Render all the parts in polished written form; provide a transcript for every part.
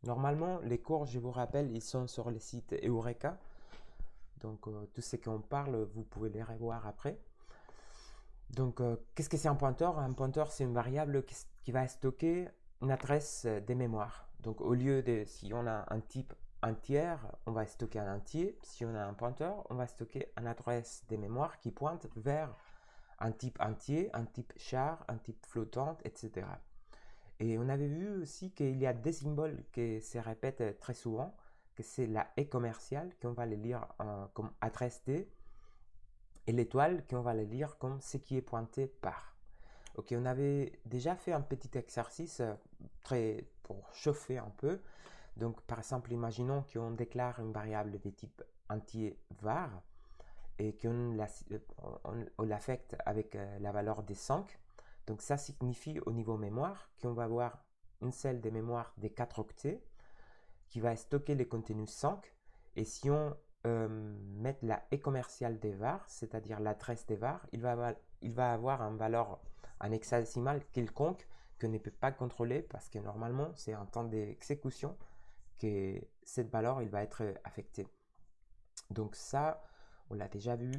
Normalement, les cours, je vous rappelle, ils sont sur le site Eureka. Donc, tout ce qu'on parle, vous pouvez les revoir après. Donc, qu'est-ce que c'est un pointeur? Un pointeur, c'est une variable qui va stocker une adresse des mémoires. Donc, au lieu de, si on a un type entier, on va stocker un entier. Si on a un pointeur, on va stocker une adresse des mémoires qui pointe vers un type entier, un type char, un type flottante, etc. Et on avait vu aussi qu'il y a des symboles qui se répètent très souvent, que c'est la haie commerciale, qu'on va les lire comme adresse D, et l'étoile, qu'on va les lire comme ce qui est pointé par. Ok, on avait déjà fait un petit exercice pour chauffer un peu. Donc, par exemple, imaginons qu'on déclare une variable de type entier var et on l'affecte avec la valeur des 5. Donc, ça signifie au niveau mémoire qu'on va avoir une celle de mémoire des 4 octets qui va stocker les contenus 5. Et si on met la haie commerciale des var, c'est-à-dire l'adresse des var, il va avoir une valeur en hexadécimal quelconque que ne peut pas contrôler parce que normalement, c'est en temps d'exécution que cette valeur il va être affectée. Donc ça, on l'a déjà vu.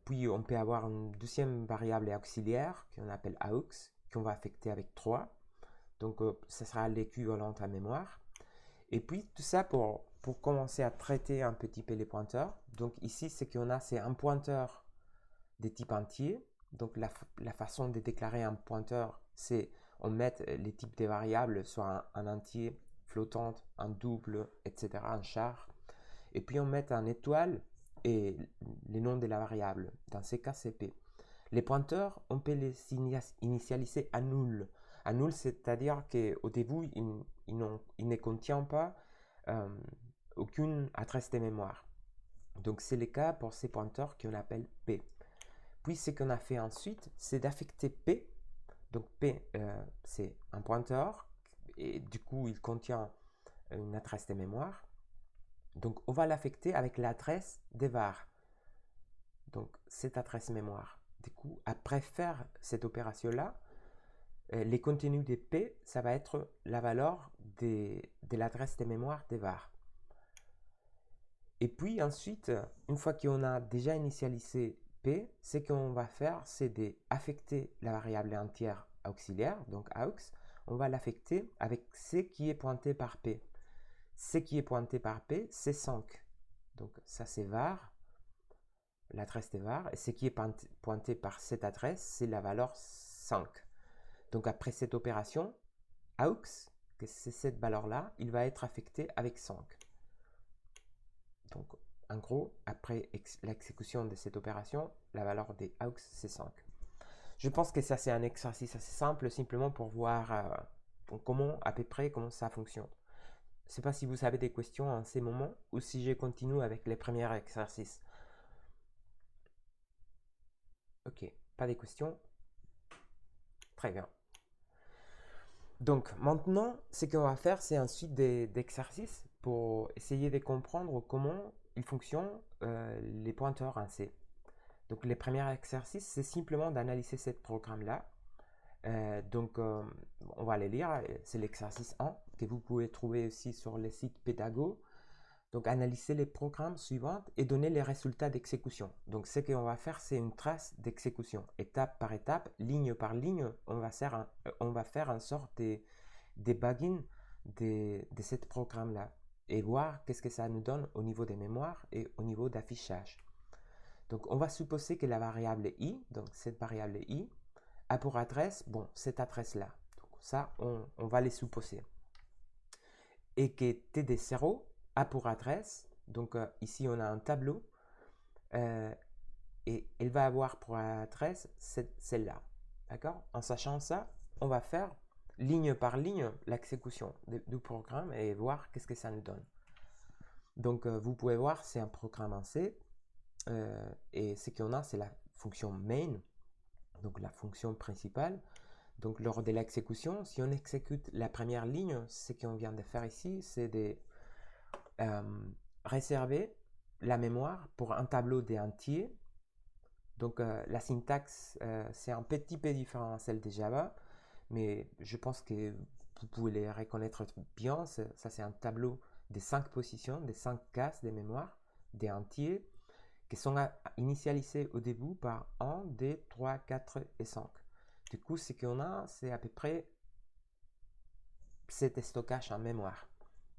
Puis on peut avoir une deuxième variable auxiliaire qu'on appelle aux, qu'on va affecter avec 3. Donc ça sera l'équivalent à mémoire. Et puis tout ça pour commencer à traiter un petit peu les pointeurs. Donc ici, ce qu'on a, c'est un pointeur de type entier. Donc la façon de déclarer un pointeur, c'est on met les types des variables, soit un entier, flottante, un double, etc., un char. Et puis on met un étoile et les noms de la variable. Dans ces cas, c'est P. Les pointeurs, on peut les initialiser à nul. À nul, c'est-à-dire qu'au début, il ne contient pas aucune adresse de mémoire. Donc c'est le cas pour ces pointeurs qu'on appelle P. Puis ce qu'on a fait ensuite, c'est d'affecter P. Donc P, c'est un pointeur et du coup, il contient une adresse de mémoire. Donc on va l'affecter avec l'adresse des var. Donc cette adresse mémoire. Du coup, après faire cette opération-là, les contenus de P, ça va être la valeur de l'adresse de mémoire des var. Et puis ensuite, une fois qu'on a déjà initialisé P, ce qu'on va faire, c'est d'affecter la variable entière auxiliaire, donc aux, on va l'affecter avec ce qui est pointé par P. Ce qui est pointé par P, c'est 5. Donc ça c'est var, l'adresse de var, et ce qui est pointé par cette adresse, c'est la valeur 5. Donc après cette opération, aux, que c'est cette valeur-là, il va être affecté avec 5. Donc en gros, après l'exécution de cette opération, la valeur des aux, c'est 5. Je pense que ça c'est un exercice assez simple, simplement pour voir à peu près comment ça fonctionne. Je ne sais pas si vous avez des questions en ces moments ou si je continue avec les premiers exercices. Ok, pas de questions? Très bien. Donc maintenant, ce qu'on va faire, c'est ensuite des exercices pour essayer de comprendre comment ils fonctionnent les pointeurs en C. Donc les premiers exercices, c'est simplement d'analyser ce programme-là. On va les lire. C'est l'exercice 1 que vous pouvez trouver aussi sur le site Pédago. Donc, analyser les programmes suivants et donner les résultats d'exécution. Donc, ce qu'on va faire, c'est une trace d'exécution. Étape par étape, ligne par ligne, on va faire une sorte de debugging de ce programme-là et voir qu'est-ce que ça nous donne au niveau des mémoires et au niveau d'affichage. Donc, on va supposer que la variable i, donc cette variable i, a pour adresse, cette adresse-là. Donc, ça, on va les supposer. Et que td0 a pour adresse, donc ici on a un tableau, et elle va avoir pour adresse celle-là. D'accord? En sachant ça, on va faire ligne par ligne l'exécution du programme et voir qu'est-ce que ça nous donne. Donc vous pouvez voir, c'est un programme en C, et ce qu'on a, c'est la fonction main, donc la fonction principale. Donc lors de l'exécution, si on exécute la première ligne, ce qu'on vient de faire ici, c'est de réserver la mémoire pour un tableau des entiers. Donc la syntaxe, c'est un petit peu différent à celle de Java, mais je pense que vous pouvez les reconnaître bien. Ça, c'est un tableau des 5 positions, des 5 cases de mémoire, des entiers, qui sont initialisés au début par 1, 2, 3, 4 et 5. Du coup, ce qu'on a, c'est à peu près cet stockage en mémoire.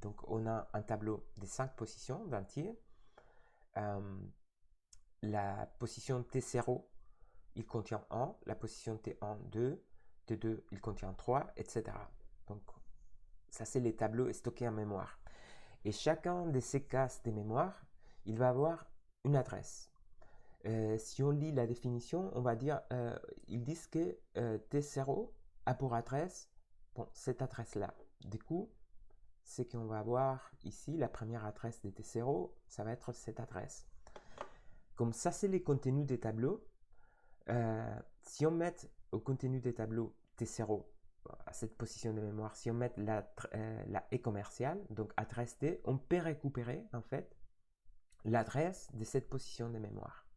Donc, on a un tableau des 5 positions d'entiers. La position T0, il contient 1. La position T1, 2. T2, il contient 3, etc. Donc, ça, c'est les tableaux stockés en mémoire. Et chacun de ces cases de mémoire, il va avoir une adresse. Si on lit la définition, on va dire, ils disent que T0 a pour adresse cette adresse-là. Du coup, c'est qu'on va avoir ici, la première adresse de T0, ça va être cette adresse. Comme ça, c'est les contenus des tableaux. Si on met au contenu des tableaux T0 à cette position de mémoire, si on met la E commerciale, donc adresse T, on peut récupérer en fait l'adresse de cette position de mémoire.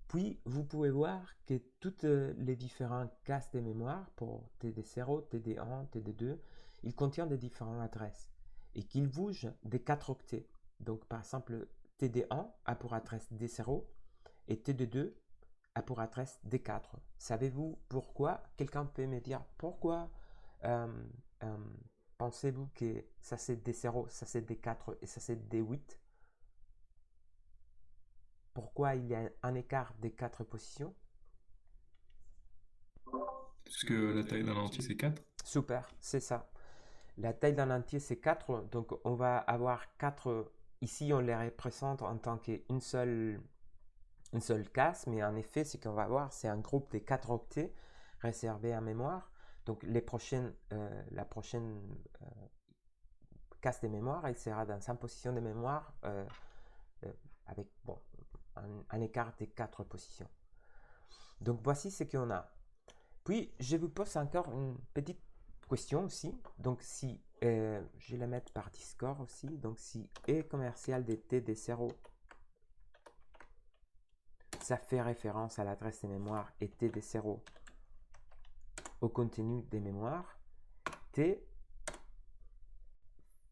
Puis, vous pouvez voir que toutes les différentes cases de mémoire pour TD0, TD1, TD2, ils contiennent des différentes adresses et qu'ils bougent des 4 octets. Donc, par exemple, TD1 a pour adresse D0 et TD2 a pour adresse D4. Savez-vous pourquoi? Quelqu'un peut me dire pourquoi pensez-vous que ça c'est D0, ça c'est D4 et ça c'est D8? Pourquoi il y a un écart des 4 positions? Parce que la taille d'un entier, c'est 4. Super, c'est ça. La taille d'un entier, c'est 4. Donc, on va avoir 4. Ici, on les représente en tant qu'une seule case. Mais en effet, ce qu'on va avoir, c'est un groupe de 4 octets réservés à mémoire. Donc, la prochaine case de mémoire, elle sera dans sa position de mémoire avec un écart de 4 positions. Donc, voici ce qu'on a. Puis, je vous pose encore une petite question aussi. Donc, si je vais la mettre par Discord aussi. Donc, si E commercial de TD0, ça fait référence à l'adresse de mémoire et TD0 au contenu des mémoires, T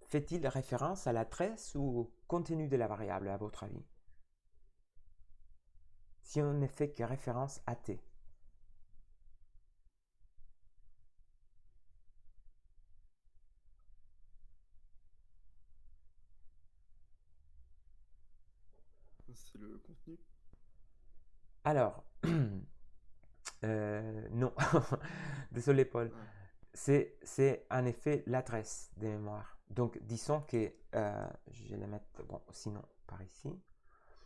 fait-il référence à l'adresse ou au contenu de la variable, à votre avis? Si on ne fait que référence à T. C'est le contenu. Alors, non, désolé Paul, Ah. c'est en effet l'adresse de mémoire. Donc, disons que, je vais la mettre, sinon par ici.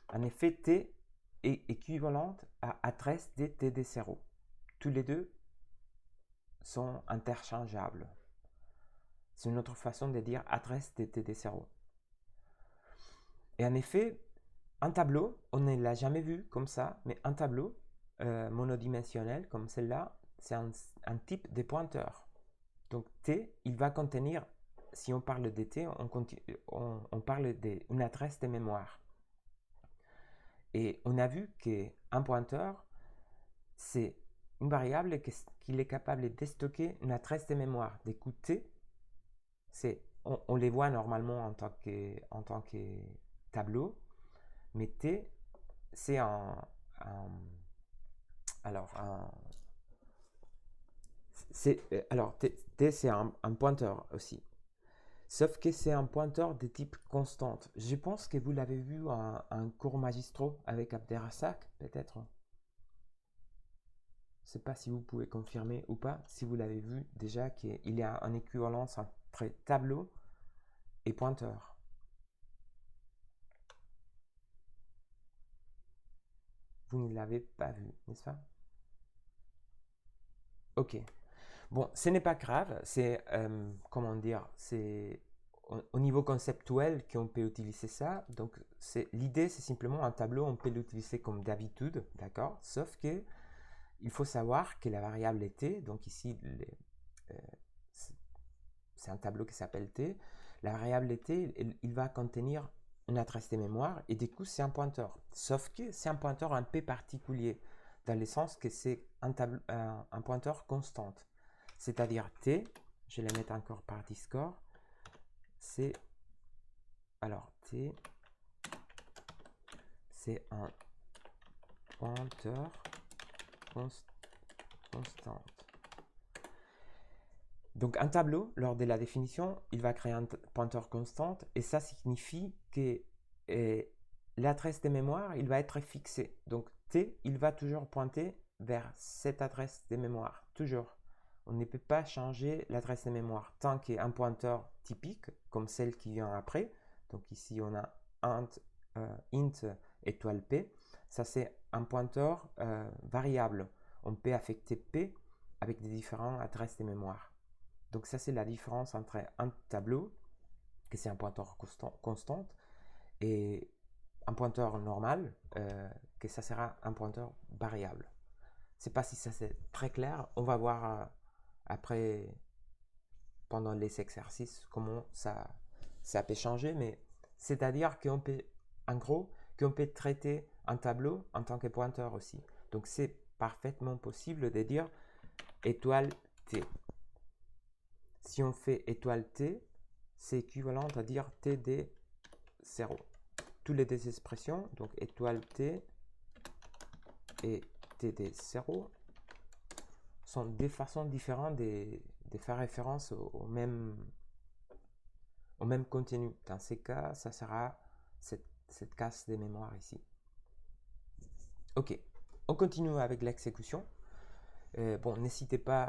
En effet, T est équivalente à adresse de TD0. Tous les deux sont interchangeables. C'est une autre façon de dire adresse de TD0. Et en effet, un tableau, on ne l'a jamais vu comme ça, mais un tableau monodimensionnel comme celle-là, c'est un type de pointeur. Donc T, il va contenir, si on parle de T, on parle d'une adresse de mémoire. Et on a vu qu'un pointeur, c'est une variable qu'il est capable de stocker une adresse de mémoire. D'écouter, on les voit normalement en tant que tableau, mais T, c'est T, c'est un pointeur aussi. Sauf que c'est un pointeur de type constante. Je pense que vous l'avez vu en cours magistraux avec Abderrassak, peut-être. Je ne sais pas si vous pouvez confirmer ou pas, si vous l'avez vu déjà qu'il y a une équivalence entre tableau et pointeur. Vous ne l'avez pas vu, n'est-ce pas? Ok. Bon, ce n'est pas grave, c'est, comment dire, c'est au niveau conceptuel qu'on peut utiliser ça. Donc, l'idée, c'est simplement un tableau, on peut l'utiliser comme d'habitude, d'accord? Sauf que il faut savoir que la variable T, donc ici, c'est un tableau qui s'appelle T, la variable T, il va contenir une adresse de mémoire et du coup, c'est un pointeur. Sauf que c'est un pointeur un peu particulier, dans le sens que c'est un pointeur constant. C'est-à-dire T, je vais les mettre encore par Discord. C'est, alors T, c'est un pointeur constante. Donc un tableau, lors de la définition, il va créer un pointeur constante et ça signifie que l'adresse de mémoire, il va être fixé. Donc T, il va toujours pointer vers cette adresse de mémoire, toujours. On ne peut pas changer l'adresse de mémoire tant qu'un pointeur typique, comme celle qui vient après. Donc ici, on a int étoile P. Ça, c'est un pointeur variable. On peut affecter P avec des différentes adresses de mémoire. Donc ça, c'est la différence entre un tableau, que c'est un pointeur constant, et un pointeur normal, que ça sera un pointeur variable. Je ne sais pas si ça c'est très clair. On va voir après, pendant les exercices, comment ça peut changer. Mais c'est-à-dire qu'on peut, en gros, qu'on peut traiter un tableau en tant que pointeur aussi. Donc c'est parfaitement possible de dire étoile T. Si on fait étoile T, c'est équivalent à dire TD0. Toutes les deux expressions, donc étoile T et TD0, sont des façons différentes de faire référence au même contenu. Dans ces cas, ça sera cette case de mémoire ici. Ok, on continue avec l'exécution. Bon, n'hésitez pas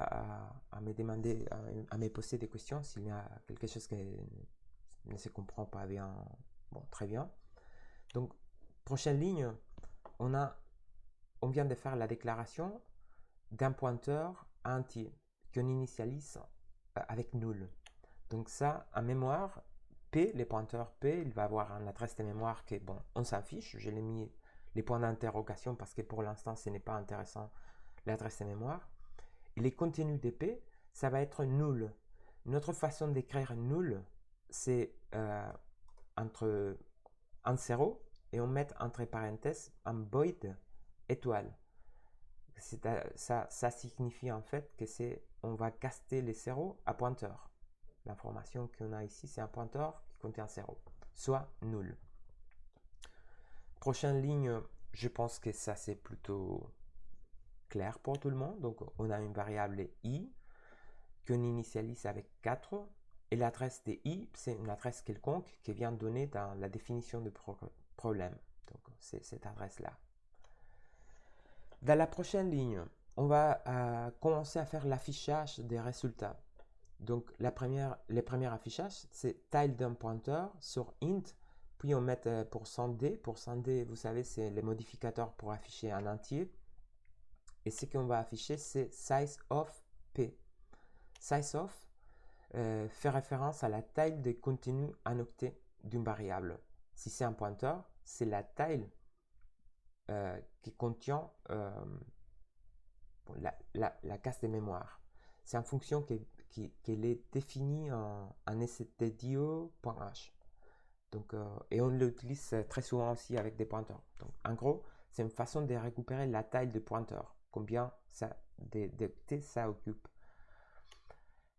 à me demander, à me poser des questions s'il y a quelque chose qui ne se comprend pas bien. Bon, très bien. Donc, prochaine ligne, on vient de faire la déclaration d'un pointeur entier qu'on initialise avec nul. Donc ça, en mémoire, P, les pointeurs P, il va avoir une adresse de mémoire qui est, bon, on s'affiche. Je l'ai mis les points d'interrogation parce que pour l'instant, ce n'est pas intéressant l'adresse de mémoire. Et les contenus de P, ça va être nul. Notre façon d'écrire nul, c'est entre un 0 et on met entre parenthèses un void étoile. Ça signifie en fait que on va caster les zéros à pointeur. L'information qu'on a ici, c'est un pointeur qui contient 0, soit nul. Prochaine ligne, je pense que ça c'est plutôt clair pour tout le monde. Donc on a une variable i qu'on initialise avec 4 et l'adresse de i, c'est une adresse quelconque qui vient donner dans la définition du problème. Donc c'est cette adresse-là. Dans la prochaine ligne, on va commencer à faire l'affichage des résultats. Donc, le premier affichage, c'est taille d'un pointeur sur int, puis on met %d. %d, vous savez, c'est le modificateur pour afficher un entier. Et ce qu'on va afficher, c'est size of p. Size of fait référence à la taille de contenu en octet d'une variable. Si c'est un pointeur, c'est la taille qui contient la case de mémoire. C'est une fonction qui est définie en stdio.h. Donc, et on l'utilise très souvent aussi avec des pointeurs. Donc, en gros, c'est une façon de récupérer la taille du pointeur, combien d'octets ça occupe.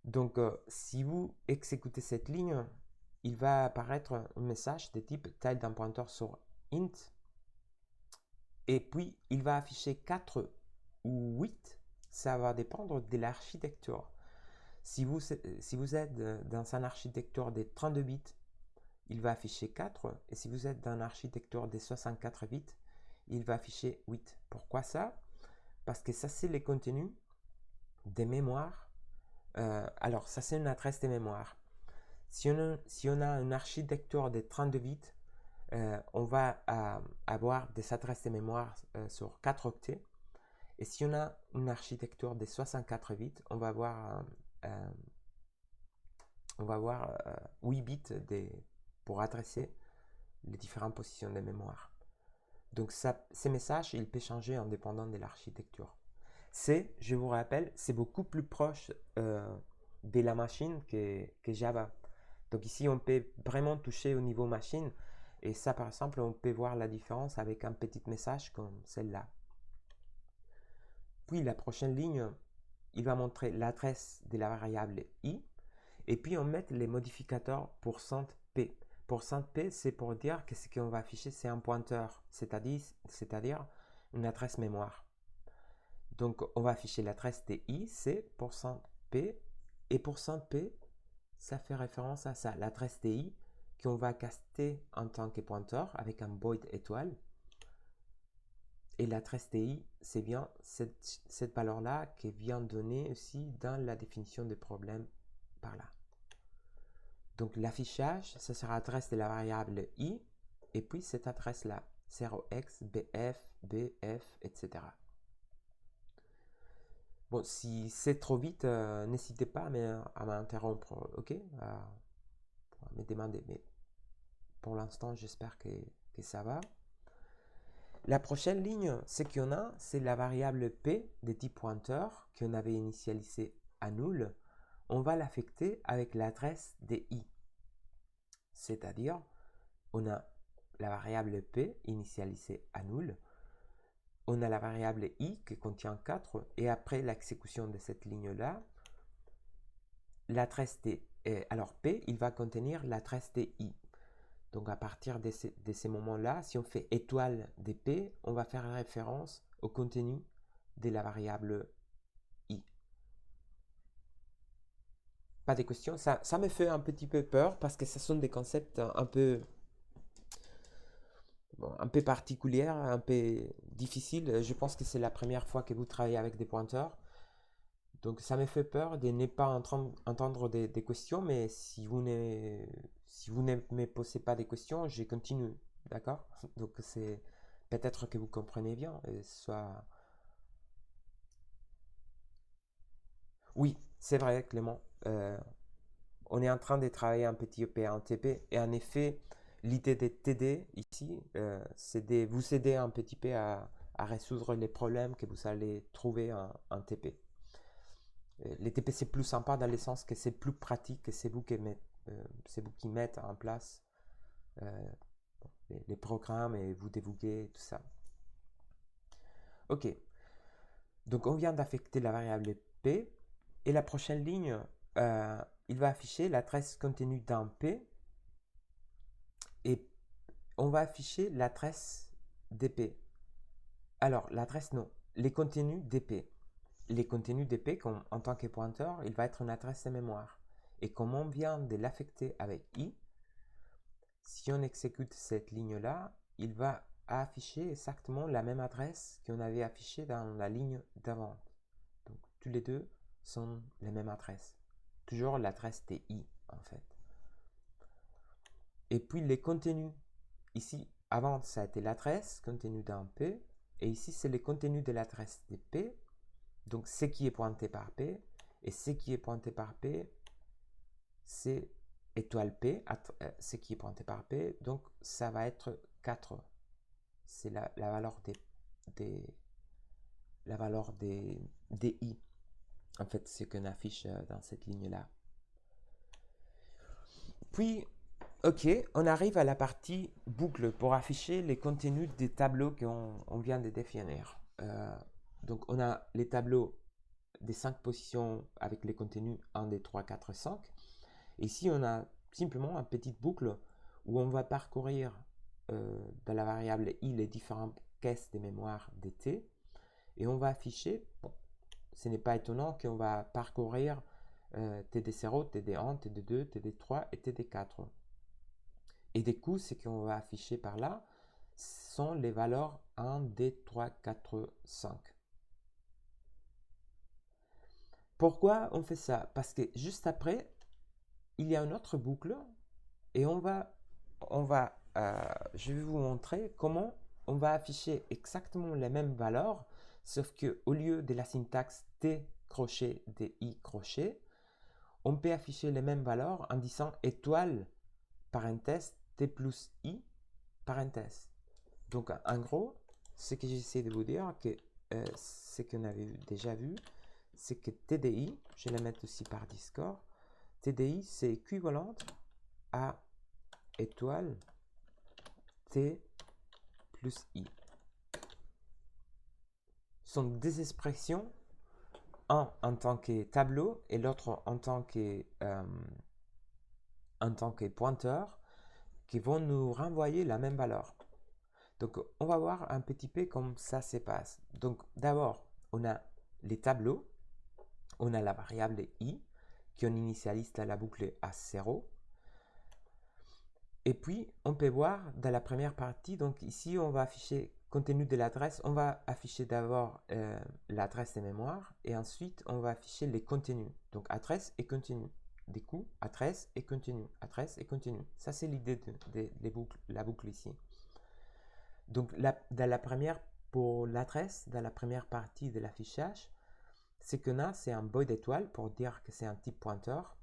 Donc, si vous exécutez cette ligne, il va apparaître un message de type taille d'un pointeur sur int. Et puis, il va afficher 4 ou 8. Ça va dépendre de l'architecture. Si vous êtes dans une architecture de 32 bits, il va afficher 4. Et si vous êtes dans une architecture de 64 bits, il va afficher 8. Pourquoi ça? Parce que ça, c'est les contenus des mémoires. Alors, ça, c'est une adresse de mémoire. Si on a une architecture de 32 bits, on va avoir des adresses de mémoire sur 4 octets. Et si on a une architecture de 64 bits, on va avoir 8 bits pour adresser les différentes positions de mémoire. Donc ces messages, ils peuvent changer en dépendant de l'architecture. Je vous rappelle, c'est beaucoup plus proche de la machine que Java. Donc ici, on peut vraiment toucher au niveau machine. Et ça, par exemple, on peut voir la différence avec un petit message comme celle-là. Puis la prochaine ligne, il va montrer l'adresse de la variable i. Et puis on met les modificateurs %p. %p, c'est pour dire que ce qu'on va afficher, c'est un pointeur, c'est-à-dire une adresse mémoire. Donc on va afficher l'adresse TI, c'est %p, et %p, ça fait référence à ça, l'adresse TI qu'on va caster en tant que pointeur avec un void étoile. Et l'adresse TI, c'est bien cette valeur-là qui vient donner aussi dans la définition des problèmes par là. Donc l'affichage, ça sera l'adresse de la variable i, et puis cette adresse-là, 0x, bf, bf, etc. Bon, si c'est trop vite, n'hésitez pas à m'interrompre, ok? À me demander, mais pour l'instant, j'espère que ça va. La prochaine ligne, ce qu'on a, c'est la variable p de type pointeur qu'on avait initialisé à null. On va l'affecter avec l'adresse de i. C'est-à-dire, on a la variable p initialisée à null. On a la variable i qui contient 4. Et après l'exécution de cette ligne-là, l'adresse de... alors p, il va contenir l'adresse de i. Donc à partir de ces moments-là, si on fait étoile de p, on va faire référence au contenu de la variable i. Pas de questions? Ça me fait un petit peu peur parce que ce sont des concepts un peu particuliers, un peu difficiles. Je pense que c'est la première fois que vous travaillez avec des pointeurs. Donc ça me fait peur de ne pas entendre des questions, mais si vous ne me posez pas des questions, je continue, d'accord? Donc c'est peut-être que vous comprenez bien, soit... Oui, c'est vrai, Clément. On est en train de travailler un petit EP en TP, et en effet, l'idée de t'aider ici, c'est de vous aider un petit peu à résoudre les problèmes que vous allez trouver en TP. Les TP, c'est plus sympa dans le sens que c'est plus pratique, c'est vous qui mettez en place les programmes et vous débuguez tout ça. Ok, donc on vient d'affecter la variable p, et la prochaine ligne, il va afficher l'adresse contenue dans p, et on va afficher l'adresse dp. Alors, l'adresse non, les contenus dp. Les contenus dp, en tant que pointeur, il va être une adresse de mémoire. Et comme on vient de l'affecter avec i, si on exécute cette ligne-là, il va afficher exactement la même adresse qu'on avait affichée dans la ligne d'avant. Donc, tous les deux sont les mêmes adresses. Toujours l'adresse TI, en fait. Et puis, les contenus. Ici, avant, ça a été l'adresse, contenu dans P. Et ici, c'est le contenu de l'adresse de P. Donc, ce qui est pointé par P. Et ce qui est pointé par P, c'est étoile P, ce qui est pointé par P. Donc, ça va être 4. C'est la valeur des I. En fait, ce qu'on affiche dans cette ligne-là. Puis, ok, on arrive à la partie boucle pour afficher les contenus des tableaux qu'on vient de définir. Donc, on a les tableaux des 5 positions avec les contenus 1, 2, 3, 4, 5. Ici, on a simplement une petite boucle où on va parcourir dans la variable i les différentes caisses de mémoire de t. Et on va afficher, bon, ce n'est pas étonnant qu'on va parcourir TD0, TD1, TD2, TD3 et TD4. Et du coup, ce qu'on va afficher par là sont les valeurs 1, 2, 3, 4, 5. Pourquoi on fait ça? Parce que juste après, il y a une autre boucle et je vais vous montrer comment on va afficher exactement les mêmes valeurs, sauf qu'au lieu de la syntaxe T crochet, DI crochet, on peut afficher les mêmes valeurs en disant étoile, parenthèse, T plus I, parenthèse. Donc, en gros, ce que j'essaie de vous dire, que ce qu'on avait déjà vu, c'est que TDI, je vais la mettre aussi par Discord, TDI, c'est équivalent à étoile T plus I. Ce sont des expressions un en tant que tableau et l'autre en tant que pointeur qui vont nous renvoyer la même valeur. Donc, on va voir un petit peu comme ça se passe. Donc, d'abord, on a les tableaux, on a la variable i qui on initialise dans la boucle à 0. Et puis, on peut voir dans la première partie, donc ici, on va afficher contenu de l'adresse. On va afficher d'abord l'adresse de mémoire et ensuite, on va afficher les contenus. Donc, adresse et contenu. Du coup, adresse et contenu, adresse et contenu. Ça, c'est l'idée de la boucle ici. Donc, dans la première, pour l'adresse, dans la première partie de l'affichage, ce qu'on a, c'est un boy d'étoile pour dire que c'est un type pointeur.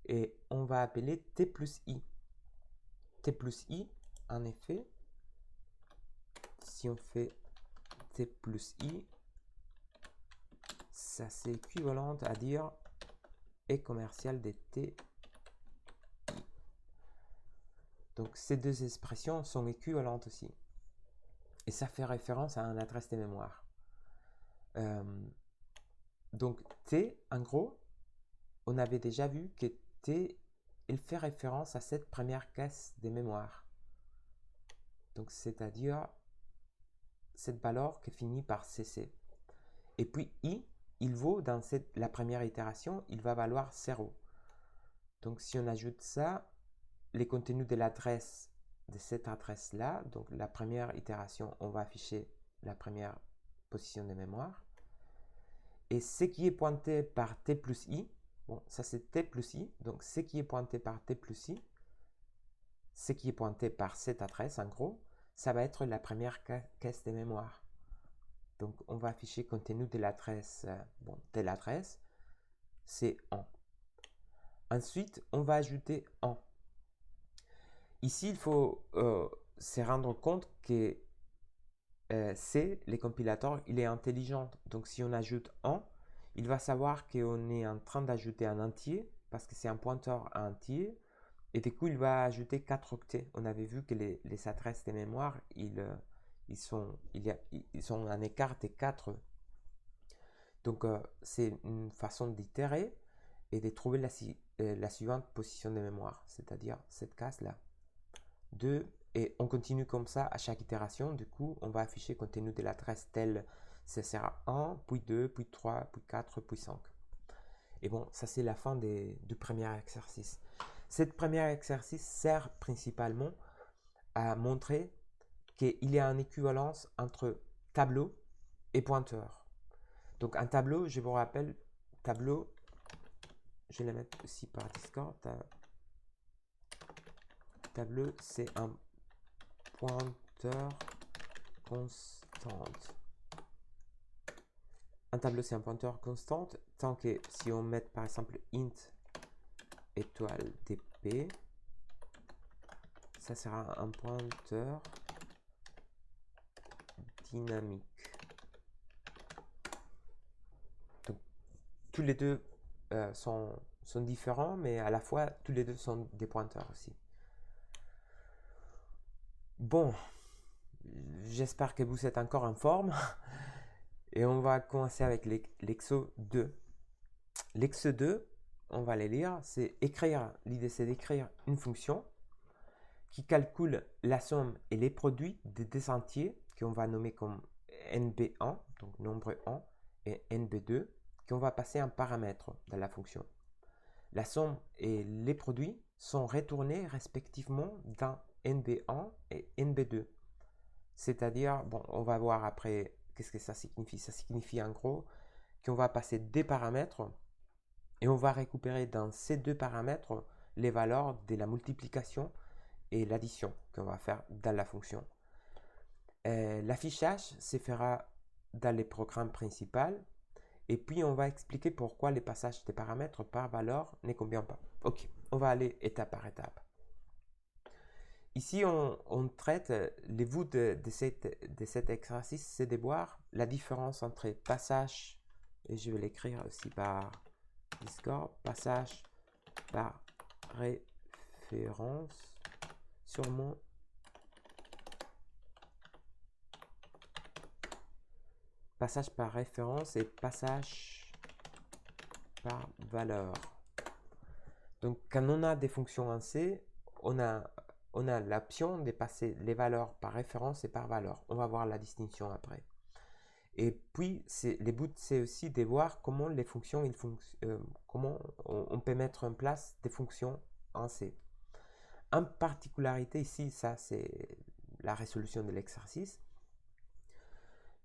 Et on va appeler t plus i. T plus i, en effet, si on fait t plus i, ça c'est équivalent à dire est commercial de t. Donc ces deux expressions sont équivalentes aussi. Et ça fait référence à une adresse de mémoire. Donc t, en gros, on avait déjà vu que t, il fait référence à cette première caisse de mémoire. Donc c'est-à-dire cette valeur qui finit par cc. Et puis i, il vaut dans la première itération, il va valoir 0. Donc si on ajoute ça, les contenus de l'adresse de cette adresse-là, donc la première itération, on va afficher la première position de mémoire. Et ce qui est pointé par t plus i, bon, ça c'est t plus i, donc ce qui est pointé par t plus i, ce qui est pointé par cette adresse, en gros, ça va être la première caisse de mémoire. Donc, on va afficher contenu de l'adresse, de l'adresse, c'est 1. Ensuite, on va ajouter 1. Ici, il faut se rendre compte que C, le compilateur, il est intelligent. Donc, si on ajoute 1, il va savoir qu'on est en train d'ajouter un entier, parce que c'est un pointeur à entier, et du coup, il va ajouter 4 octets. On avait vu que les adresses de mémoire, ils sont en écart de 4. Donc, c'est une façon d'itérer et de trouver la suivante position de mémoire, c'est-à-dire cette case-là. 2, et on continue comme ça à chaque itération. Du coup, on va afficher contenu de l'adresse telle, ça sera 1, puis 2, puis 3, puis 4, puis 5. Et bon, ça c'est la fin du premier exercice. Cette premier exercice sert principalement à montrer qu'il y a une équivalence entre tableau et pointeur. Donc un tableau, je vous rappelle, tableau, je vais le mettre aussi par Discord. Tableau, c'est un pointeur constant. Un tableau, c'est un pointeur constant, tant que si on met par exemple int étoile dp, ça sera un pointeur dynamique. Donc, tous les deux sont différents, mais à la fois, tous les deux sont des pointeurs aussi. Bon, j'espère que vous êtes encore en forme. Et on va commencer avec l'exo 2. L'exo 2, on va les lire, c'est écrire. L'idée, c'est d'écrire une fonction qui calcule la somme et les produits des deux entiers qu'on va nommer comme nb1, donc nombre 1, et nb2, qu'on va passer un paramètre dans la fonction. La somme et les produits sont retournés respectivement dans nb1 et nb2. C'est-à-dire, bon, on va voir après qu'est-ce que ça signifie. Ça signifie en gros qu'on va passer des paramètres et on va récupérer dans ces deux paramètres les valeurs de la multiplication et l'addition qu'on va faire dans la fonction. L'affichage se fera dans les programmes principaux et puis on va expliquer pourquoi les passages des paramètres par valeur ne convient pas. Ok, on va aller étape par étape. Ici, on traite les bouts de cet exercice, c'est de voir la différence entre passage, et je vais l'écrire aussi par Discord, passage par référence sur mon passage par référence et passage par valeur. Donc, quand on a des fonctions en C, on a l'option de passer les valeurs par référence et par valeur. On va voir la distinction après. Et puis, les buts, c'est aussi de voir comment les fonctions, comment on peut mettre en place des fonctions en C. En particularité ici, ça c'est la résolution de l'exercice.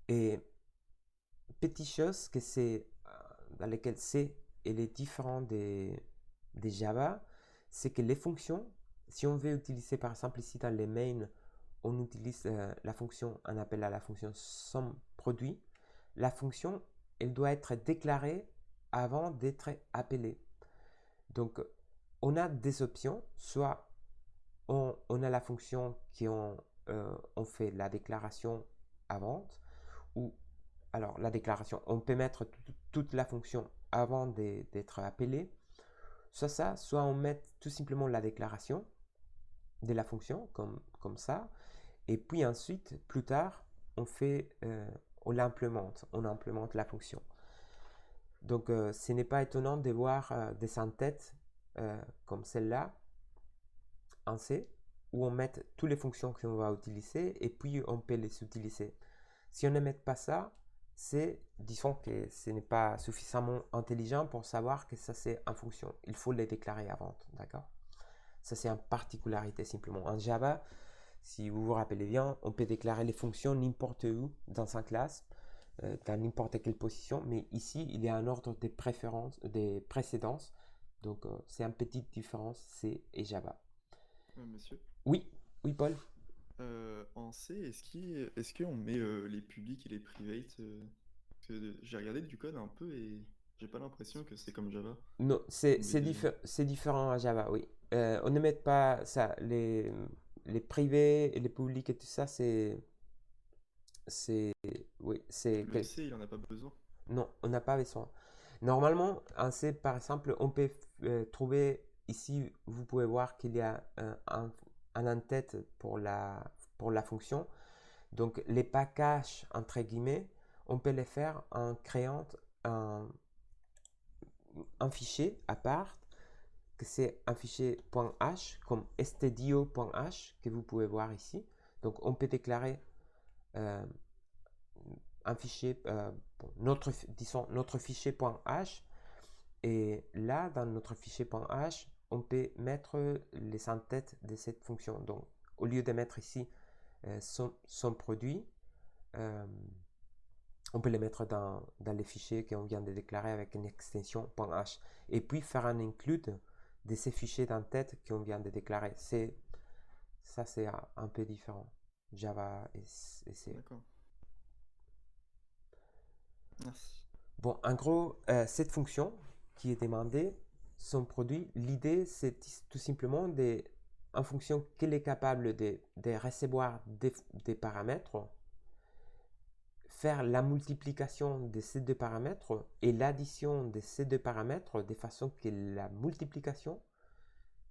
Et petite chose que c'est dans lesquelles C est différent des Java, c'est que les fonctions, si on veut utiliser par exemple ici dans les mains, on utilise la fonction, on appelle à la fonction SOMPRODUIT. La fonction, elle doit être déclarée avant d'être appelée. Donc, on a des options, soit on a la fonction qui on fait la déclaration avant, ou alors la déclaration, on peut mettre toute la fonction avant d'être appelée, soit on met tout simplement la déclaration de la fonction comme ça, et puis ensuite, plus tard, on implémente la fonction. Donc, ce n'est pas étonnant de voir des synthèses comme celle-là en C, où on met toutes les fonctions qu'on va utiliser et puis on peut les utiliser. Si on ne met pas ça, disons que ce n'est pas suffisamment intelligent pour savoir que ça c'est en fonction. Il faut les déclarer avant, d'accord? Ça c'est une particularité simplement. En Java, si vous vous rappelez bien, on peut déclarer les fonctions n'importe où dans une classe, dans n'importe quelle position, mais ici il y a un ordre de préférence, des précédences, donc c'est une petite différence C et Java. Monsieur, Oui, oui Paul. en C, est-ce qu'on met les publics et les privates parce que j'ai regardé du code un peu et j'ai pas l'impression que c'est comme Java. Non, On met des... c'est différent à Java, oui. On ne met pas ça, les privés et les publics et tout ça, oui, Le C, il en a pas besoin. non, on n'a pas besoin. Normalement, en C, par exemple, on peut trouver, ici, vous pouvez voir qu'il y a un en-tête pour la fonction. Donc, les packages, entre guillemets, on peut les faire en créant un fichier à part, que c'est un fichier .h, comme stdio.h, que vous pouvez voir ici. Donc, on peut déclarer un fichier, disons notre fichier .h, et là, dans notre fichier .h, on peut mettre les en-têtes de cette fonction. Donc, au lieu de mettre ici son produit, on peut les mettre dans les fichiers qu'on vient de déclarer avec une extension .h. Et puis faire un include de ces fichiers d'en-tête qu'on vient de déclarer. Ça, c'est un peu différent. Java et C. D'accord. Merci. Bon, en gros, cette fonction qui est demandée, son produit, l'idée, c'est tout simplement en fonction qu'elle est capable de recevoir des paramètres, faire la multiplication de ces deux paramètres et l'addition de ces deux paramètres de façon que la multiplication,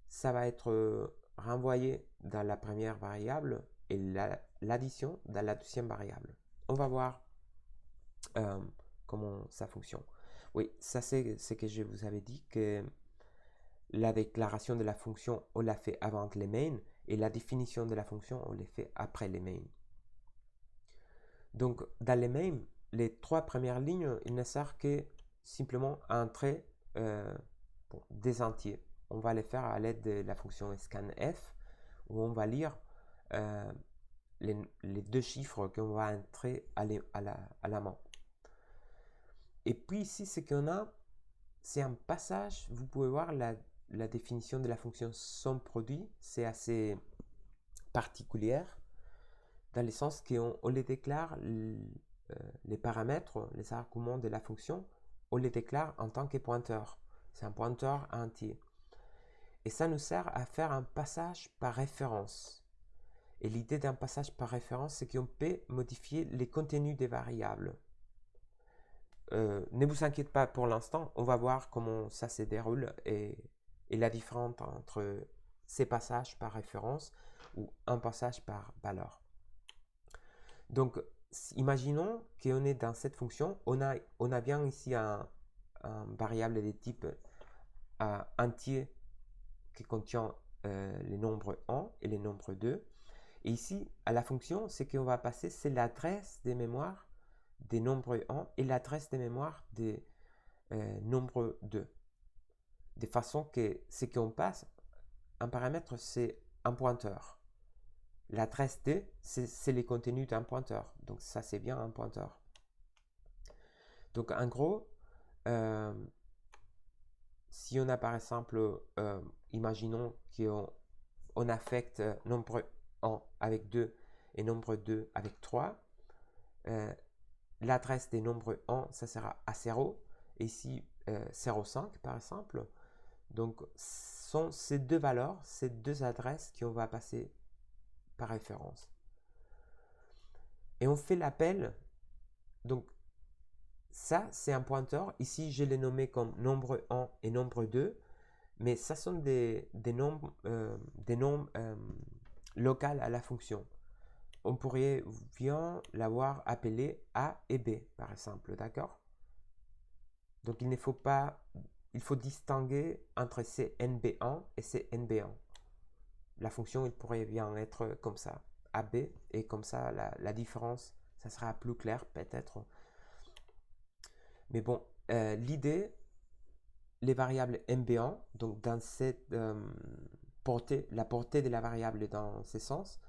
ça va être renvoyé dans la première variable et l'addition dans la deuxième variable. On va voir comment ça fonctionne. Oui, ça c'est ce que je vous avais dit, que la déclaration de la fonction, on l'a fait avant les mains, et la définition de la fonction, on l'a fait après les mains. Donc, dans les mains, les trois premières lignes, il ne sert que simplement à entrer des entiers. On va les faire à l'aide de la fonction scanf, où on va lire les deux chiffres qu'on va entrer à la main. Et puis ici, ce qu'on a, c'est un passage. Vous pouvez voir la définition de la fonction SOMPRODUIT, c'est assez particulière, dans le sens qu'on les déclare, les paramètres, les arguments de la fonction, on les déclare en tant que pointeur. C'est un pointeur entier. Et ça nous sert à faire un passage par référence. Et l'idée d'un passage par référence, c'est qu'on peut modifier les contenus des variables. Ne vous inquiétez pas pour l'instant, on va voir comment ça se déroule et la différence entre ces passages par référence ou un passage par valeur. Donc, imaginons qu'on est dans cette fonction, on a bien ici un une variable de type entier qui contient les nombres 1 et les nombres 2. Et ici, à la fonction, ce qu'on va passer, c'est l'adresse des mémoires des nombres 1 et l'adresse des mémoires des nombres 2. De façon que ce qu'on passe, un paramètre, c'est un pointeur. L'adresse D, c'est les contenus d'un pointeur. Donc ça, c'est bien un pointeur. Donc en gros, si on a par exemple, imaginons qu'on affecte nombre 1 avec 2 et nombre 2 avec 3, l'adresse des nombres 1, ça sera à 0, et ici 0,5 par exemple. Donc sont ces deux valeurs, ces deux adresses qu'on va passer par référence. Et on fait l'appel, donc ça c'est un pointeur, ici je l'ai nommé comme nombre 1 et nombre 2, mais ça sont des nombres locales à la fonction. On pourrait bien l'avoir appelé A et B par exemple, d'accord? Donc il faut distinguer entre CNB1 et CNB1. La fonction, il pourrait bien être comme ça, AB, et comme ça, la différence, ça sera plus clair peut-être. Mais bon, l'idée, les variables MB1, donc dans cette portée, la portée de la variable est dans ce sens,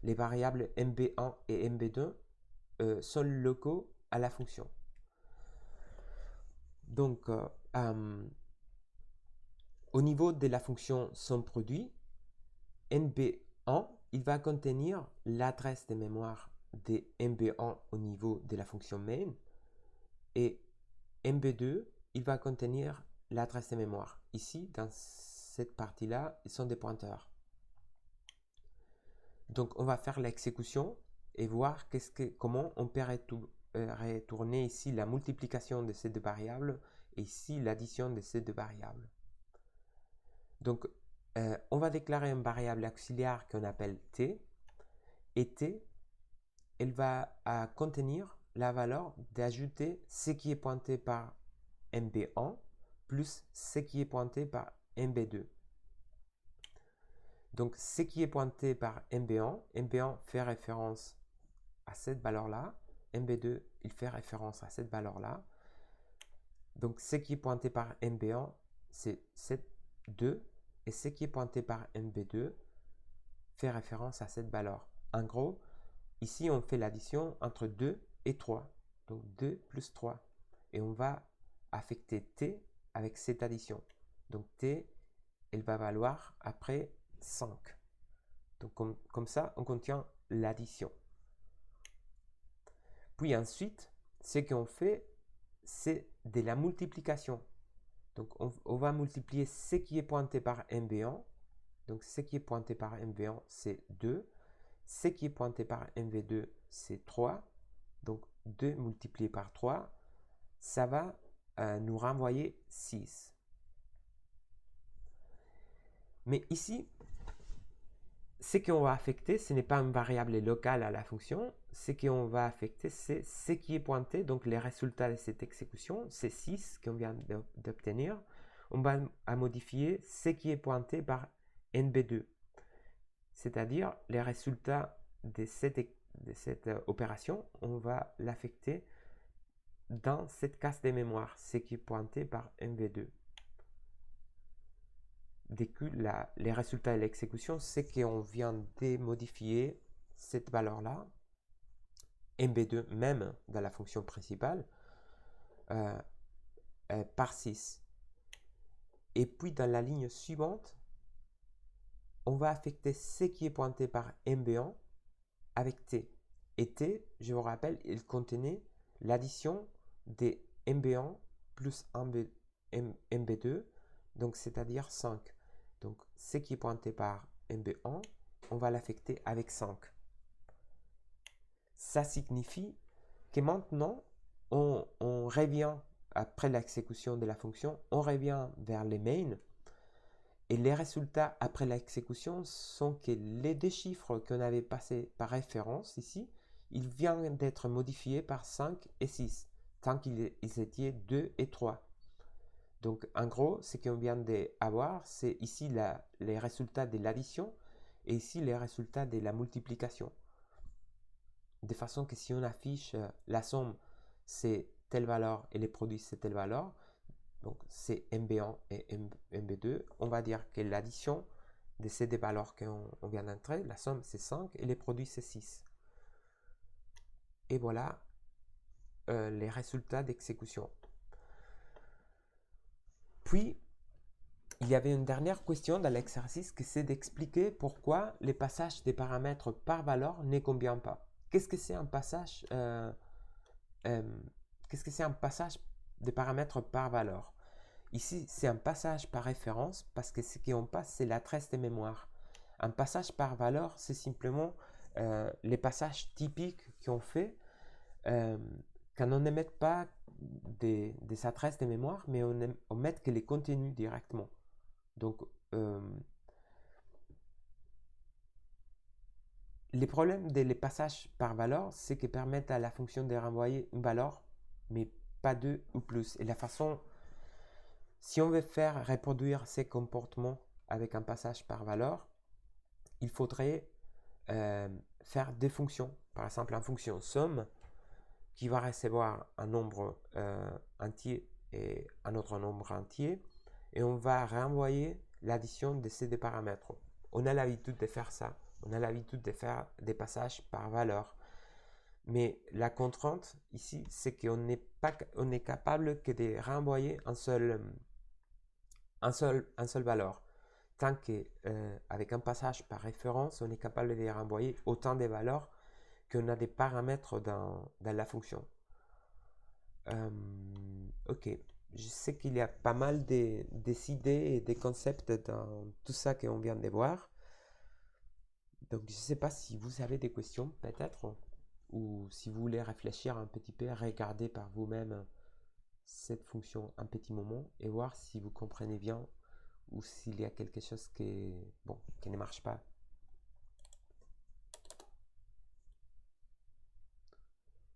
les variables MB1 et MB2 sont locaux à la fonction. Donc, au niveau de la fonction SOMPRODUIT, MB1, il va contenir l'adresse de mémoire de MB1 au niveau de la fonction main, et MB2, il va contenir l'adresse de mémoire. Ici, dans cette partie-là, ils sont des pointeurs. Donc, on va faire l'exécution et voir comment on peut retourner ici la multiplication de ces deux variables et ici l'addition de ces deux variables. Donc, on va déclarer une variable auxiliaire qu'on appelle t, et t, elle va contenir la valeur d'ajouter ce qui est pointé par MB1 plus ce qui est pointé par MB2. Donc, ce qui est pointé par MB1, MB1 fait référence à cette valeur-là, MB2, il fait référence à cette valeur-là. Donc, ce qui est pointé par MB1, c'est 2, et ce qui est pointé par MB2 fait référence à cette valeur. En gros, ici, on fait l'addition entre 2 et 3. Donc, 2 plus 3. Et on va affecter T avec cette addition. Donc, T, elle va valoir après 5. Donc, comme ça, on contient l'addition. Puis ensuite, ce qu'on fait, c'est de la multiplication. Donc, on va multiplier ce qui est pointé par MB1. Donc, ce qui est pointé par MB1, c'est 2. Ce qui est pointé par MB2, c'est 3. Donc, 2 multiplié par 3, ça va nous renvoyer 6. Mais ici, ce qu'on va affecter, ce n'est pas une variable locale à la fonction. Ce qu'on va affecter, c'est ce qui est pointé, donc les résultats de cette exécution, c'est 6 qu'on vient d'obtenir. On va modifier ce qui est pointé par NB2, c'est-à-dire les résultats de cette opération, on va l'affecter dans cette case de mémoire, ce qui est pointé par MB2. Dès que les résultats de l'exécution, c'est qu'on vient de modifier cette valeur-là, MB2 même dans la fonction principale, par 6. Et puis dans la ligne suivante, on va affecter ce qui est pointé par MB1 avec T. Et T, je vous rappelle, il contenait l'addition des MB1 plus MB2, donc c'est-à-dire 5. Donc, ce qui est pointé par MB1, on va l'affecter avec 5. Ça signifie que maintenant, on revient, après l'exécution de la fonction, on revient vers les mains. Et les résultats après l'exécution sont que les deux chiffres qu'on avait passés par référence ici, ils viennent d'être modifiés par 5 et 6, tant qu'ils étaient 2 et 3. Donc, en gros, ce qu'on vient d'avoir, c'est ici les résultats de l'addition et ici les résultats de la multiplication. De façon que si on affiche la somme, c'est telle valeur et les produits, c'est telle valeur, donc c'est MB1 et MB2, on va dire que l'addition de ces deux valeurs qu'on vient d'entrer, la somme c'est 5 et les produits c'est 6. Et voilà les résultats d'exécution. Puis, il y avait une dernière question dans l'exercice qui c'est d'expliquer pourquoi les passages des paramètres par valeur ne conviennent pas. Qu'est-ce que c'est un passage qu'est-ce que c'est un passage des paramètres par valeur? Ici, c'est un passage par référence parce que ce qu'on passe, c'est l'adresse de mémoire. Un passage par valeur, c'est simplement les passages typiques qu'on fait quand on ne met pas des adresses de mémoire, mais on met que les contenus directement. Donc, les problèmes des passages par valeur, c'est qu'ils permettent à la fonction de renvoyer une valeur, mais pas deux ou plus. Et la façon, si on veut faire reproduire ces comportements avec un passage par valeur, il faudrait faire des fonctions. Par exemple, une fonction somme qui va recevoir un nombre entier et un autre nombre entier, et on va renvoyer l'addition de ces deux paramètres. On a l'habitude de faire ça. On a l'habitude de faire des passages par valeur. Mais la contrainte ici, c'est qu'on est capable que de renvoyer un seul valeur. Tant qu'avec un passage par référence, on est capable de renvoyer autant de valeurs qu'on a des paramètres dans la fonction. Ok, je sais qu'il y a pas mal des idées et des concepts dans tout ça qu'on vient de voir. Donc, je ne sais pas si vous avez des questions, peut-être, ou si vous voulez réfléchir un petit peu, regarder par vous-même cette fonction un petit moment et voir si vous comprenez bien ou s'il y a quelque chose qui ne marche pas.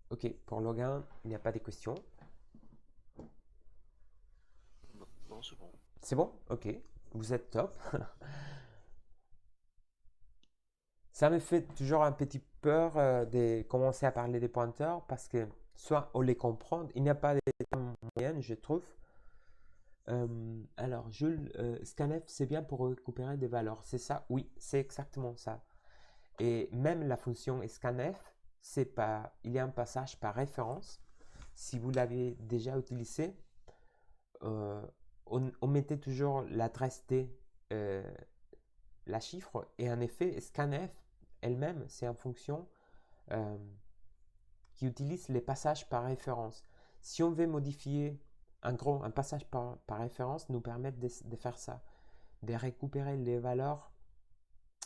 Ok, pour Logan, il n'y a pas de questions. Non, c'est bon. C'est bon? Ok, vous êtes top. Ça me fait toujours un petit peur de commencer à parler des pointeurs parce que soit on les comprend, il n'y a pas de moyenne, je trouve. Alors, Jules, scanf, c'est bien pour récupérer des valeurs, c'est ça? Oui, c'est exactement ça. Et même la fonction scanf, il y a un passage par référence. Si vous l'avez déjà utilisé, on mettait toujours l'adresse D, la chiffre, et en effet, scanf elle-même, c'est une fonction qui utilise les passages par référence. Si on veut modifier, en gros, un passage par référence nous permet de faire ça, de récupérer les valeurs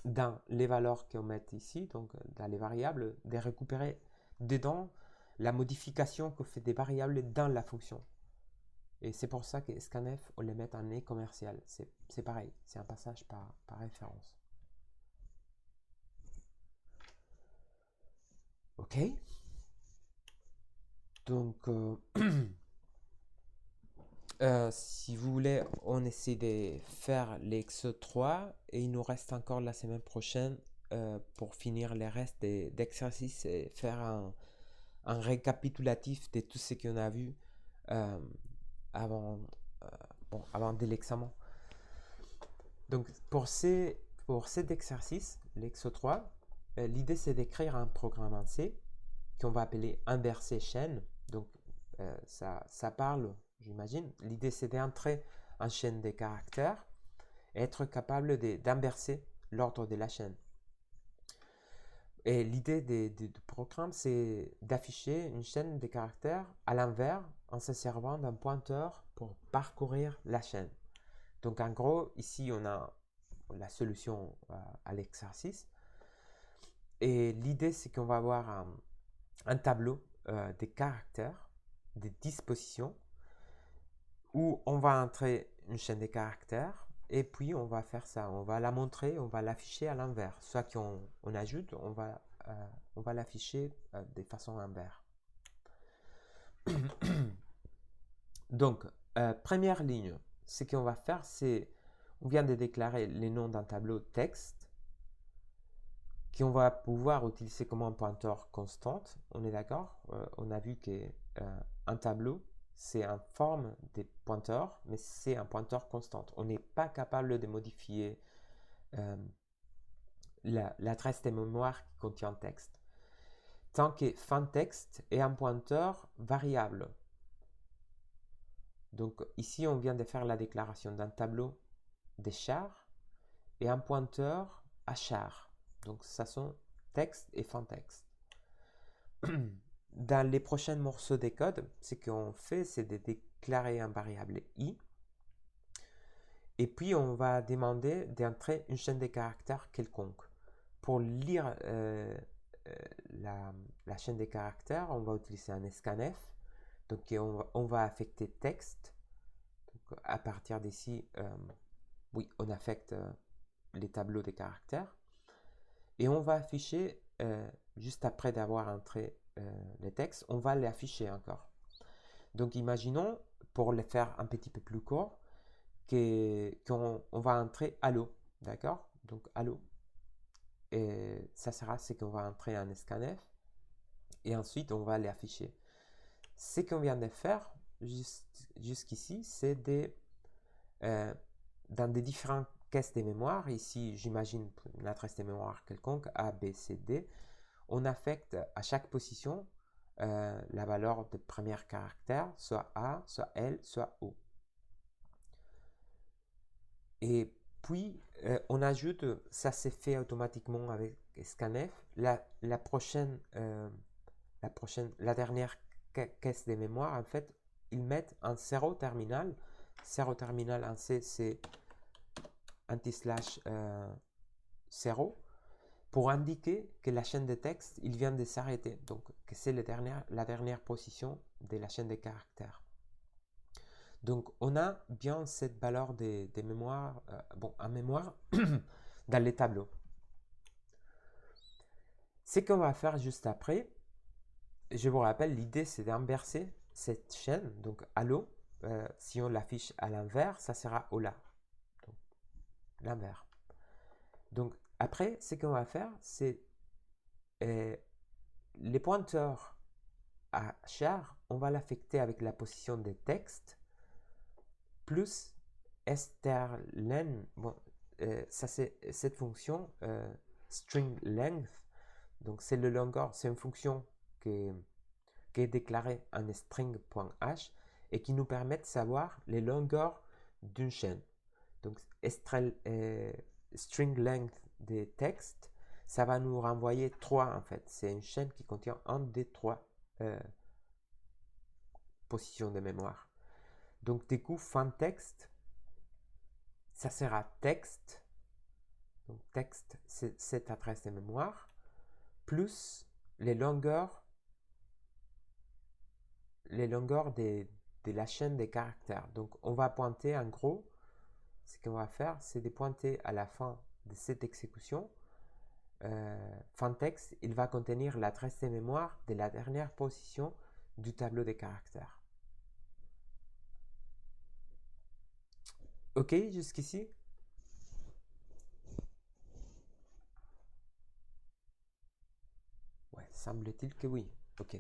dans les valeurs qu'on met ici, donc dans les variables, de récupérer dedans la modification que fait des variables dans la fonction. Et c'est pour ça que scanf, on les met en nez commercial. C'est pareil, c'est un passage par référence. Ok. Donc, si vous voulez, on essaie de faire l'exo 3 et il nous reste encore la semaine prochaine pour finir les restes d'exercices et faire un récapitulatif de tout ce qu'on a vu avant de l'examen. Donc, pour cet exercice, l'exo 3, l'idée c'est d'écrire un programme en C qu'on va appeler inverser chaîne. Donc, ça parle, j'imagine. L'idée c'est d'entrer en chaîne des caractères et être capable d'inverser l'ordre de la chaîne. Et l'idée du programme, c'est d'afficher une chaîne de caractères à l'envers en se servant d'un pointeur pour parcourir la chaîne. Donc en gros, ici on a la solution à l'exercice. Et l'idée, c'est qu'on va avoir un tableau des caractères, des dispositions, où on va entrer une chaîne de caractères et puis on va faire ça, on va la montrer, on va l'afficher à l'envers. Soit qu'on ajoute, on va l'afficher de façon inverse. Donc, première ligne, ce qu'on va faire, c'est, on vient de déclarer les noms d'un tableau texte qu'on va pouvoir utiliser comme un pointeur constant. On est d'accord? On a vu que un tableau, c'est en forme des pointeurs, mais c'est un pointeur constant. On n'est pas capable de modifier l'adresse de mémoire qui contient texte. Tant que fin texte est un pointeur variable. Donc ici, on vient de faire la déclaration d'un tableau des chars et un pointeur à char. Donc ça sont texte et fin texte. Dans les prochains morceaux des codes, ce qu'on fait, c'est de déclarer un variable i. Et puis, on va demander d'entrer une chaîne de caractères quelconque. Pour lire la chaîne de caractères, on va utiliser un scanf. Donc, on va affecter texte. Donc, à partir d'ici, oui, on affecte les tableaux des caractères. Et on va afficher, juste après d'avoir entré les textes, on va les afficher encore. Donc, imaginons, pour les faire un petit peu plus court, qu'on va entrer allo, d'accord? Donc, allo. Et ça sera ce qu'on va entrer en scanf. Et ensuite, on va les afficher. Ce qu'on vient de faire jusqu'ici, c'est dans des différentes caisses de mémoire, ici j'imagine une adresse de mémoire quelconque, A, B, C, D, on affecte à chaque position la valeur de premier caractère, soit A, soit L, soit O. Et puis, on ajoute, ça s'est fait automatiquement avec scanf, la dernière caisse de mémoire, en fait, ils mettent un 0 terminal. 0 terminal en C, c'est anti-slash 0 pour indiquer que la chaîne de texte, il vient de s'arrêter. Donc, que c'est la dernière position de la chaîne de caractères. Donc, on a bien cette valeur des mémoires, en mémoire, dans les tableaux. Ce qu'on va faire juste après, je vous rappelle, l'idée, c'est d'inverser cette chaîne. Donc, allo, si on l'affiche à l'envers, ça sera hola. Donc, l'inverse. Donc, après, ce qu'on va faire, c'est les pointeurs à char, on va l'affecter avec la position des textes plus strlen. Bon, ça c'est cette fonction string length. Donc c'est le longueur, c'est une fonction qui est déclarée en string.h et qui nous permet de savoir les longueurs d'une chaîne. Donc string length des textes, ça va nous renvoyer 3 en fait. C'est une chaîne qui contient un des 3 positions de mémoire. Donc du coup, fin texte, ça sera texte. Donc texte, c'est cette adresse de mémoire, plus les longueurs de la chaîne des caractères. Donc on va pointer en gros, ce qu'on va faire, c'est de pointer à la fin de cette exécution. Fin texte, il va contenir l'adresse de mémoire de la dernière position du tableau des caractères. Ok, jusqu'ici? Ouais, semble-t-il que oui. Ok.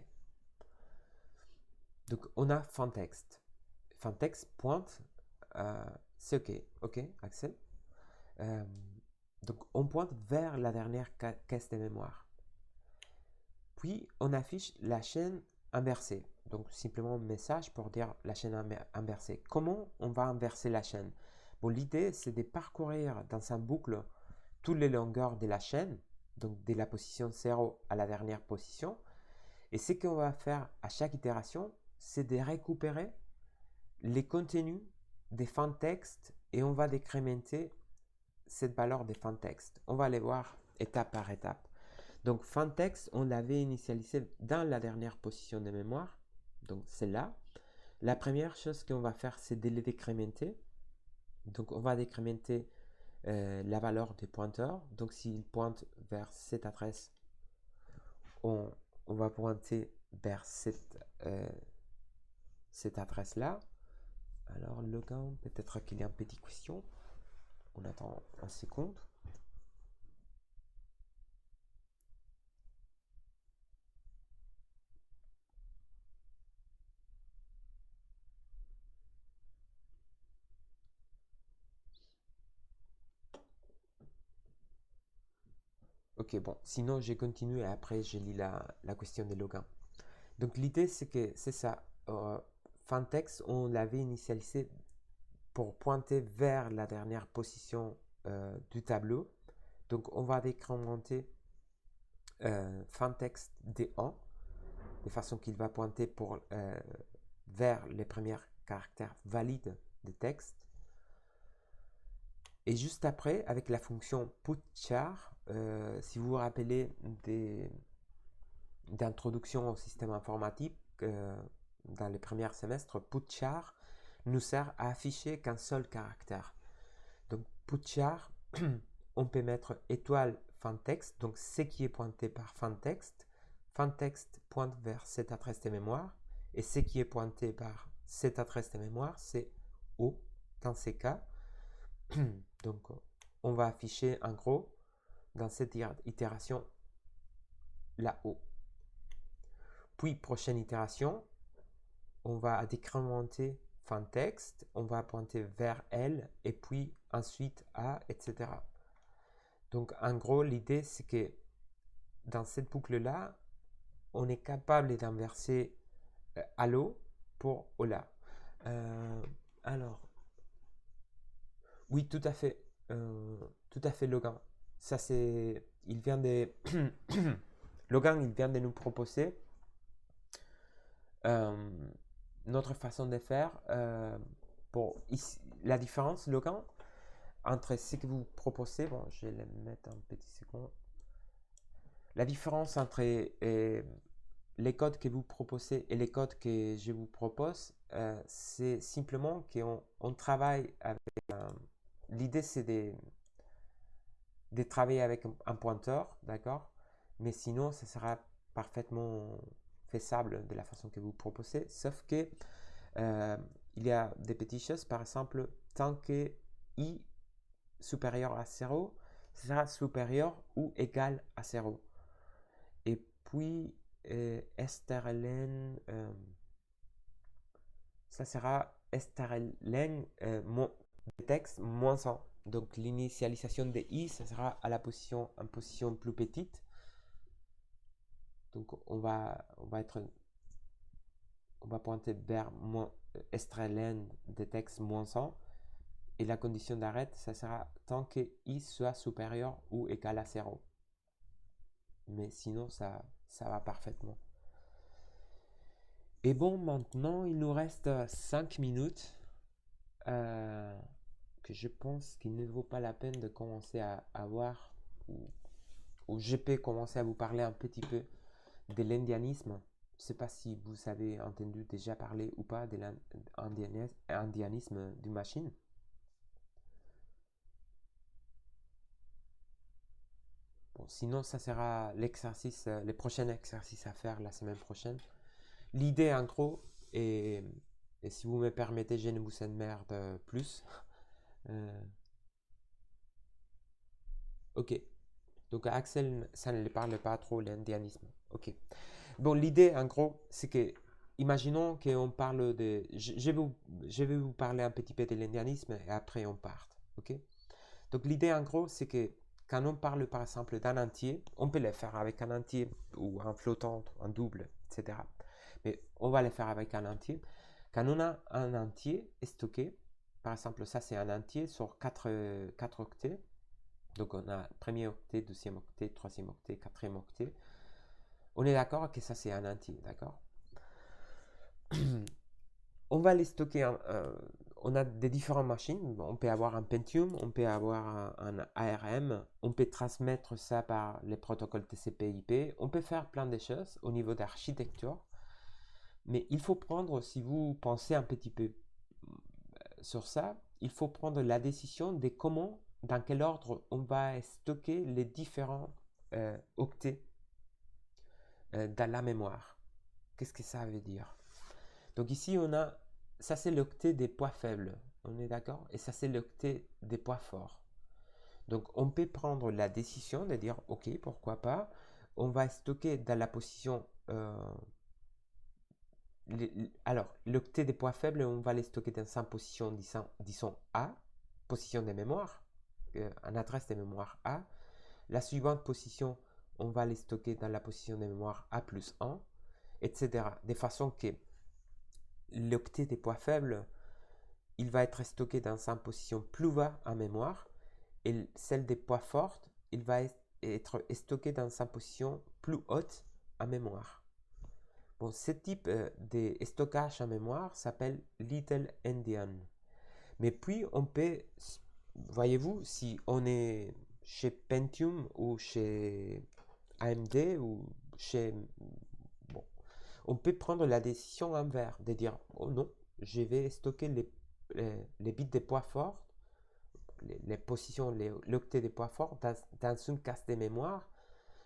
Donc, on a fin texte. Fin texte pointe, c'est ok. Ok, Axel. Donc, on pointe vers la dernière caisse de mémoire. Puis, on affiche la chaîne inversée. Donc, simplement un message pour dire la chaîne inversée. Comment on va inverser la chaîne? Bon, l'idée, c'est de parcourir dans un boucle toutes les longueurs de la chaîne, donc de la position 0 à la dernière position. Et ce qu'on va faire à chaque itération, c'est de récupérer les contenus des fins de texte et on va décrémenter cette valeur des fins de texte. On va les voir étape par étape. Donc, fin de texte, on l'avait initialisé dans la dernière position de mémoire, donc celle-là. La première chose qu'on va faire, c'est de les décrémenter. Donc, on va décrémenter la valeur des pointeurs. Donc, s'il pointe vers cette adresse, on va pointer vers cette adresse-là. Alors, Logan, peut-être qu'il y a une petite question. On attend un seconde. Ok, bon, sinon j'ai continué et après j'ai lu la question de Logan. Donc l'idée c'est que c'est ça. Fantext, on l'avait initialisé pour pointer vers la dernière position du tableau. Donc on va décrémenter Fantext D1 de façon qu'il va pointer vers les premiers caractères valides du texte. Et juste après, avec la fonction putchar, si vous vous rappelez d'introduction au système informatique, dans les premiers semestres, putchar nous sert à afficher qu'un seul caractère. Donc putchar, on peut mettre étoile Fantext, donc ce qui est pointé par Fantext. Fantext pointe vers cette adresse de mémoire, et ce qui est pointé par cette adresse de mémoire, c'est O dans ces cas. Donc, on va afficher en gros dans cette itération la O. Puis, prochaine itération, on va décrémenter Fantext, on va pointer vers L et puis ensuite A, etc. Donc, en gros, l'idée c'est que dans cette boucle-là, on est capable d'inverser Allo pour Ola. Alors, oui, tout à fait, Logan. Ça, c'est. Il vient de. Logan, il vient de nous proposer notre façon de faire. Pour ici, la différence, Logan, entre ce que vous proposez. Bon, je vais le mettre un petit second. La différence entre les codes que vous proposez et les codes que je vous propose, c'est simplement qu'on travaille avec. L'idée, c'est de travailler avec un pointeur, d'accord? Mais sinon, ça sera parfaitement faisable de la façon que vous proposez, sauf que il y a des petites choses, par exemple, tant que i supérieur à 0, ça sera supérieur ou égal à 0. Et puis, strlen, ça sera strlen texte moins 100. Donc l'initialisation de i, ça sera à en position plus petite. Donc on va pointer vers strlen de texte moins 100. Et la condition d'arrêt, ça sera tant que i soit supérieur ou égal à 0. Mais sinon, ça va parfaitement. Et bon, maintenant, il nous reste 5 minutes. Que je pense qu'il ne vaut pas la peine de commencer à voir, ou je peux commencer à vous parler un petit peu de l'indianisme. Je ne sais pas si vous avez entendu déjà parler ou pas de l'indianisme d'une machine. Bon, sinon, ça sera l'exercice, le prochain exercice à faire la semaine prochaine. L'idée, en gros, et si vous me permettez, je ne vous emmerde plus. Ok. Donc Axel, ça ne lui parle pas trop l'indianisme. Ok. Bon, l'idée en gros, c'est que, imaginons qu'on parle de. Je vais vous parler un petit peu de l'indianisme et après on part. Ok. Donc l'idée en gros, c'est que quand on parle par exemple d'un entier, on peut le faire avec un entier ou un flottant, un double, etc. Mais on va le faire avec un entier. Quand on a un entier stocké, par exemple, ça c'est un entier sur 4 octets. Donc on a premier octet, deuxième octet, troisième octet, quatrième octet. On est d'accord que ça c'est un entier, d'accord? On va les stocker. On a des différentes machines. On peut avoir un Pentium, on peut avoir un ARM, on peut transmettre ça par les protocoles TCP/IP. On peut faire plein de choses au niveau d'architecture. Mais il faut prendre, si vous pensez un petit peu sur ça, il faut prendre la décision de comment, dans quel ordre on va stocker les différents octets dans la mémoire. Qu'est-ce que ça veut dire? Donc ici, on a ça c'est l'octet des poids faibles, on est d'accord? Et ça c'est l'octet des poids forts. Donc on peut prendre la décision de dire ok, pourquoi pas, on va stocker dans la position alors l'octet des poids faibles, on va les stocker dans sa position, disons A, position de mémoire, en adresse de mémoire A. La suivante position, on va les stocker dans la position de mémoire A plus 1, etc. De façon que l'octet des poids faibles, il va être stocké dans sa position plus bas en mémoire, et celle des poids fortes, il va être stocké dans sa position plus haute en mémoire. Bon, ce type de stockage en mémoire s'appelle Little Endian. Mais puis, on peut, voyez-vous, si on est chez Pentium ou chez AMD ou chez... Bon, on peut prendre la décision inverse de dire, oh non, je vais stocker les bits des poids forts, les positions, l'octet des poids forts dans une case de mémoire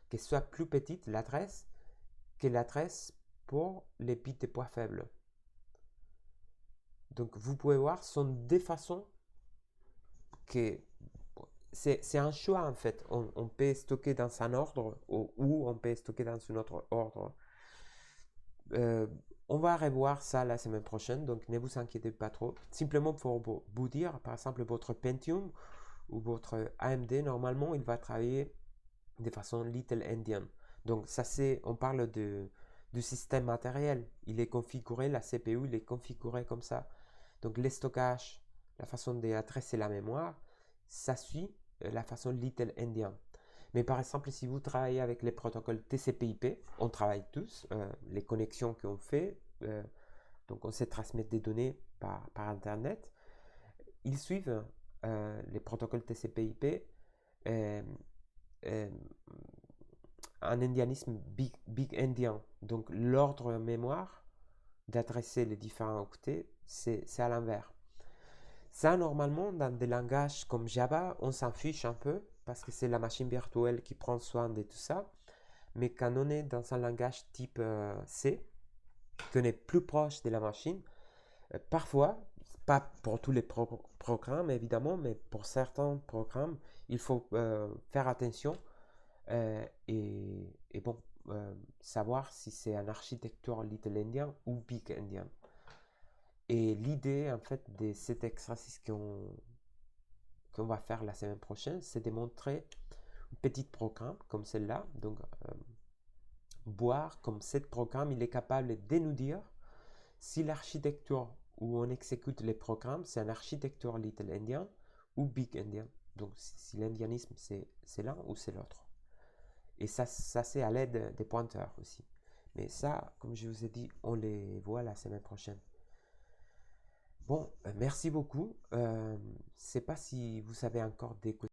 qui soit plus petite, l'adresse, que l'adresse pour les bits de poids faibles. Donc vous pouvez voir, ce sont des façons que c'est un choix en fait. On peut stocker dans un ordre ou on peut stocker dans un autre ordre. On va revoir ça la semaine prochaine, donc ne vous inquiétez pas trop. Simplement pour vous dire, par exemple, votre Pentium ou votre AMD, normalement, il va travailler de façon Little Endian. Donc ça c'est, on parle du système matériel. Il est configuré, la CPU, il est configuré comme ça. Donc le stockage, la façon d'adresser la mémoire, ça suit la façon Little Endian. Mais par exemple, si vous travaillez avec les protocoles TCP/IP, on travaille tous, les connexions qu'on fait, donc on sait transmettre des données par Internet, ils suivent les protocoles TCP/IP un endianisme big endian. Donc l'ordre mémoire d'adresser les différents octets, c'est à l'envers. Ça, normalement, dans des langages comme Java, on s'en fiche un peu parce que c'est la machine virtuelle qui prend soin de tout ça. Mais quand on est dans un langage type C, qu'on est plus proche de la machine, parfois, pas pour tous les programmes évidemment, mais pour certains programmes, il faut faire attention et bon, savoir si c'est une architecture Little Endian ou Big Endian. Et l'idée en fait de cet exercice qu'on va faire la semaine prochaine, c'est de montrer un petit programme comme celle-là. Donc, voir comme ce programme, il est capable de nous dire si l'architecture où on exécute les programmes, c'est une architecture Little Endian ou Big Endian. Donc, si l'indianisme, c'est l'un ou c'est l'autre. Et ça c'est à l'aide des pointeurs aussi. Mais ça, comme je vous ai dit, on les voit la semaine prochaine. Bon, merci beaucoup. Je ne sais pas si vous savez encore des